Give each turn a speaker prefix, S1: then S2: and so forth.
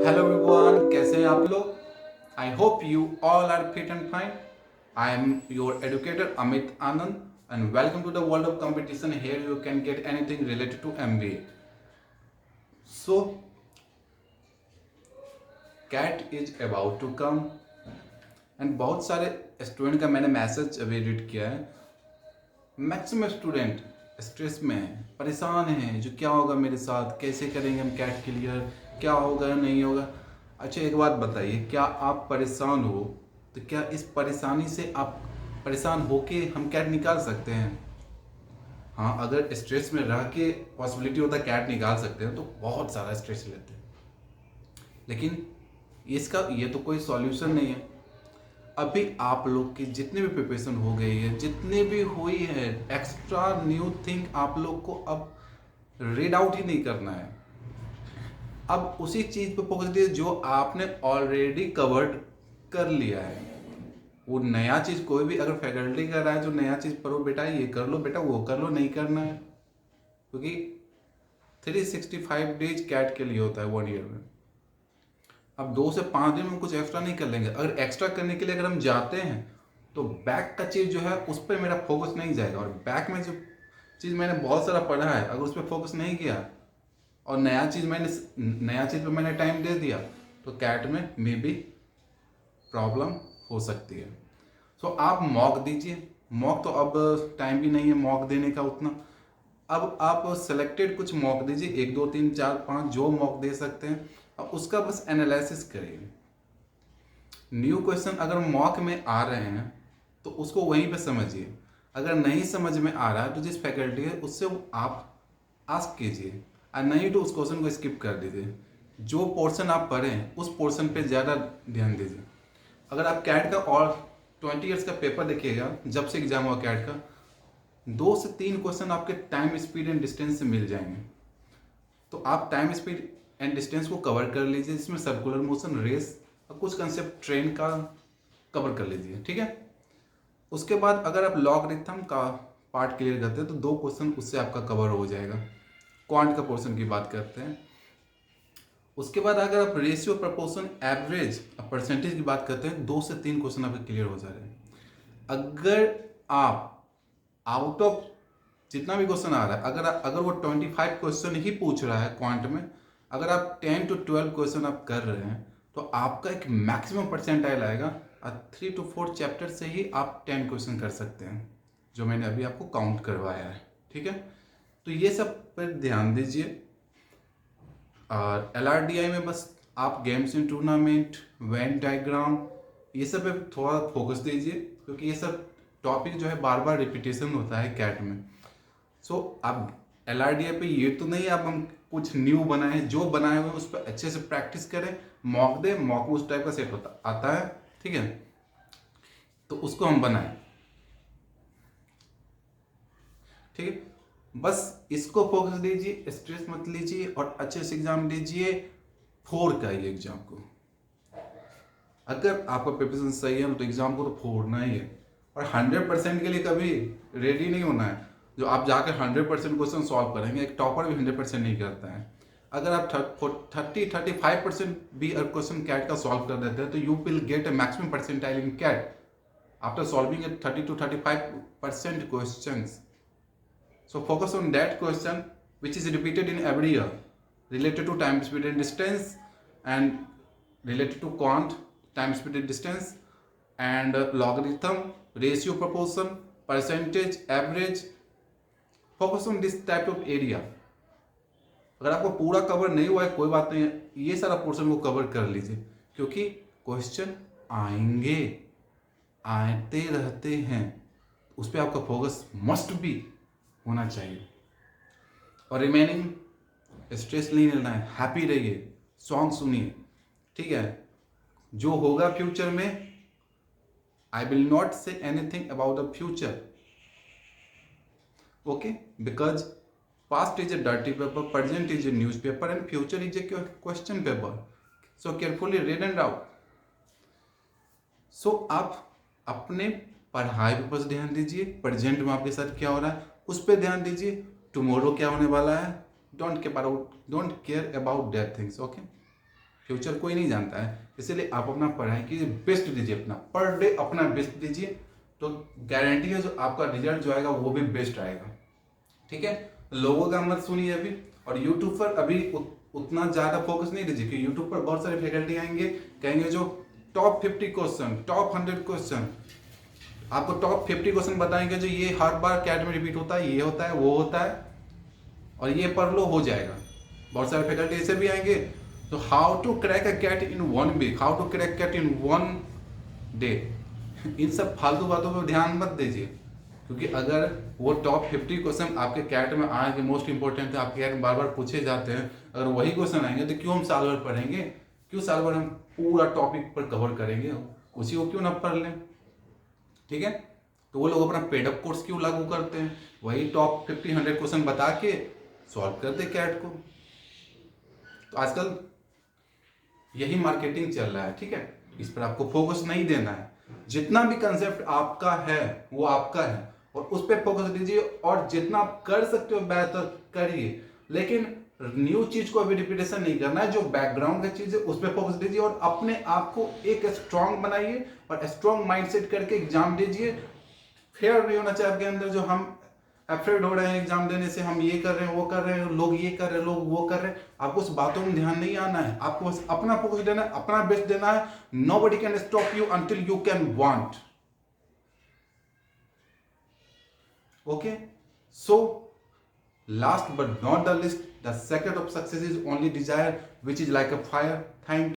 S1: Hello everyone, कैसे हैं आप लोग? I hope you all are fit and fine. I am your educator Amit Anand and welcome to the world of competition. Here you can get anything related to MBA. So CAT is about to come and बहुत सारे student का मैंने message अभी read किया है. Maximum student stress में है, परेशान हैं, जो क्या होगा मेरे साथ, कैसे करेंगे हम कैट क्लियर, क्या होगा नहीं होगा. अच्छा एक बात बताइए, क्या आप परेशान हो तो क्या इस परेशानी से आप परेशान होके हम कैट निकाल सकते हैं? हाँ, अगर स्ट्रेस में रह के पॉसिबिलिटी होता है कैट निकाल सकते हैं तो बहुत सारा स्ट्रेस लेते हैं, लेकिन इसका ये तो कोई सॉल्यूशन नहीं है. अभी आप लोग की जितनी भी प्रिपरेशन हो गई है, जितनी भी हुई है, एक्स्ट्रा न्यू थिंग आप लोग को अब रीड आउट ही नहीं करना है. अब उसी चीज पे फोकस दीजिए जो आपने ऑलरेडी कवर्ड कर लिया है. वो नया चीज कोई भी अगर फैकल्टी कर रहा है जो नया चीज पढ़ो बेटा, ये कर लो बेटा, वो कर लो, नहीं करना है. क्योंकि 365 डेज कैट के लिए होता है 1 ईयर में. अब 2 से 5 दिन में कुछ एक्स्ट्रा नहीं कर लेंगे. अगर एक्स्ट्रा करने के लिए अगर हम जाते हैं तो बैक का चीज़ जो है उस पर मेरा फोकस नहीं जाएगा. और बैक में जो चीज़ मैंने बहुत सारा पढ़ा है, अगर उस पर फोकस नहीं किया और नया चीज़ पे मैंने टाइम दे दिया तो कैट में मे बी प्रॉब्लम हो सकती है. सो आप मॉक दीजिए. मॉक तो अब टाइम भी नहीं है मॉक देने का उतना. अब आप सेलेक्टेड कुछ मॉक दीजिए, 1 2 3 4 5 जो मॉक दे सकते हैं. अब उसका बस एनालिसिस करिए. न्यू क्वेश्चन अगर मॉक में आ रहे हैं तो उसको वहीं पे समझिए. अगर नहीं समझ में आ रहा है तो जिस फैकल्टी है उससे आप आस्क कीजिए, और नहीं तो उस क्वेश्चन को स्किप कर दीजिए. जो पोर्शन आप पढ़ें उस पोर्शन पे ज़्यादा ध्यान दीजिए. अगर आप कैट का और 20 ईयर्स का पेपर देखिएगा, जब से एग्जाम हुआ कैट का, 2 से 3 क्वेश्चन आपके टाइम स्पीड एंड डिस्टेंस से मिल जाएंगे. तो आप टाइम स्पीड एंड डिस्टेंस को कवर कर लीजिए, जिसमें सर्कुलर मोशन, रेस और कुछ कंसेप्ट ट्रेन का कवर कर लीजिए. ठीक है. उसके बाद अगर आप लॉगरिथम का पार्ट क्लियर करते हैं तो 2 क्वेश्चन उससे आपका कवर हो जाएगा. क्वांट का पोर्शन की बात करते हैं. उसके बाद अगर आप रेशियो, प्रपोर्शन, एवरेज और परसेंटेज की बात करते हैं, 2 से 3 क्वेश्चन आपके क्लियर हो जा रहे हैं. अगर आप आउट ऑफ जितना भी क्वेश्चन आ रहा है, अगर वो 25 क्वेश्चन ही पूछ रहा है क्वांट में, अगर आप 10 to 12 क्वेश्चन आप कर रहे हैं तो आपका एक मैक्सिमम परसेंटाइल आएगा. और 3 to 4 चैप्टर से ही आप 10 क्वेश्चन कर सकते हैं, जो मैंने अभी आपको काउंट करवाया है. ठीक है. तो ये सब पर ध्यान दीजिए. और LRDI में बस आप गेम्स इन टूर्नामेंट, वेन डायग्राम, ये सब पे थोड़ा फोकस दीजिए, क्योंकि ये सब टॉपिक जो है बार बार रिपीटेशन होता है कैट में. सो अब LRDI पे ये तो नहीं आप हम कुछ न्यू बनाए, जो बनाए हुए उस पर अच्छे से प्रैक्टिस करें, मॉक दें. मॉक में उस टाइप का सेट होता आता है. ठीक है. तो उसको हम बनाएं. ठीक है. बस इसको फोकस दीजिए, स्ट्रेस मत लीजिए और अच्छे से एग्जाम दीजिए. 4 का ये एग्जाम को, अगर आपका प्रिपरेशन सही है तो एग्जाम को तो फोड़ना ही है. और 100% के लिए कभी रेडी नहीं होना है. जो आप जाकर 100% क्वेश्चन सॉल्व करेंगे, एक टॉपर भी 100% नहीं करता है. अगर आप 30-35% भी क्वेश्चन कैट का सॉल्व कर देते हैं तो you will get a maximum percentile in CAT after solving a 30 to 35% questions. So focus on that question which is repeated in every year, related to time, speed and distance, and related to quant, time, speed and distance, and logarithm, ratio, proportion, percentage, average. Focus on this type of area. अगर आपको पूरा cover नहीं हुआ है कोई बात नहीं है, ये सारा पोर्शन को कवर कर लीजिए, क्योंकि क्वेश्चन आएंगे, आते रहते हैं. उस पर आपका फोकस मस्ट बी होना चाहिए. और रिमेनिंग स्ट्रेस नहीं लेना है, हैप्पी रहिए, सॉन्ग सुनिए. ठीक है. जो होगा फ्यूचर में, I will not say anything about the future. Okay. Because past is a dirty paper, present is a newspaper and future is a question paper. So carefully read and out. So आप अपने पढ़ाई पर बस ध्यान दीजिए. Present में आपके साथ क्या हो रहा है उस पर ध्यान दीजिए. टुमारो क्या होने वाला है, don't care about that things. Okay. Future कोई नहीं जानता है, इसीलिए आप अपना पढ़ाई कीजिए, बेस्ट दीजिए, अपना पर डे अपना बेस्ट दीजिए, तो गारंटी है जो आपका रिजल्ट जो आएगा वो भी बेस्ट आएगा। ठीक है, लोगों का मत सुनिए अभी। और यूट्यूब पर अभी उतना ज़्यादा फोकस नहीं दीजिए, क्योंकि यूट्यूब पर बहुत सारे फैकल्टी आएंगे, कहेंगे जो टॉप 50 क्वेश्चन, टॉप 100 क्वेश्चन, आपको टॉप 50 क्वेश्चन बताएंगे जो ये हर बार कैट में रिपीट होता है, ये होता है, वो होता है, और ये पढ़ लो हो जाएगा। बहुत सारे फैकल्टी ऐसे भी आएंगे, तो how to crack a CAT in 1 week, how to crack CAT in 1 day, इन सब फालतू बातों पर ध्यान मत दीजिए, क्योंकि अगर वो टॉप 50 क्वेश्चन आपके कैट में आएंगे, मोस्ट इंपॉर्टेंट है, आपके कैट में बार बार पूछे जाते हैं, अगर वही क्वेश्चन आएंगे तो क्यों हम साल भर पढ़ेंगे, क्यों साल भर हम पूरा टॉपिक पर कवर करेंगे, उसी को क्यों ना पढ़ लें। ठीक है, तो वो लोग अपना पेडअप कोर्स क्यों लागू करते हैं, वही टॉप 50-100 क्वेश्चन बता के सॉल्व करते कैट को। तो आजकल यही मार्केटिंग चल रहा है। ठीक है, इस पर आपको फोकस नहीं देना है, जितना भी कंसेप्ट आपका है वो आपका है, और उस पर फोकस दीजिए, और जितना आप कर सकते हो बेहतर करिए, लेकिन न्यू चीज को अभी रिपीटेशन नहीं करना है, जो बैकग्राउंड का चीज है उस पर फोकस दीजिए, और अपने आप को एक स्ट्रांग बनाइए, और स्ट्रांग माइंडसेट करके एग्जाम दीजिए। फेयर नहीं होना चाहिए आपके अंदर, जो हम अफ्रेड हो रहे हैं एग्जाम देने से, हम ये कर रहे हैं, वो कर रहे हैं, लोग ये कर रहे हैं, लोग वो कर रहे हैं, आपको उस बातों में ध्यान नहीं आना है, आपको बस अपना फोकस देना है, अपना बेस्ट देना है। Nobody can stop you until you can want. Okay, so last but not the least, the secret of success is only desire, which is like a fire. Thank you.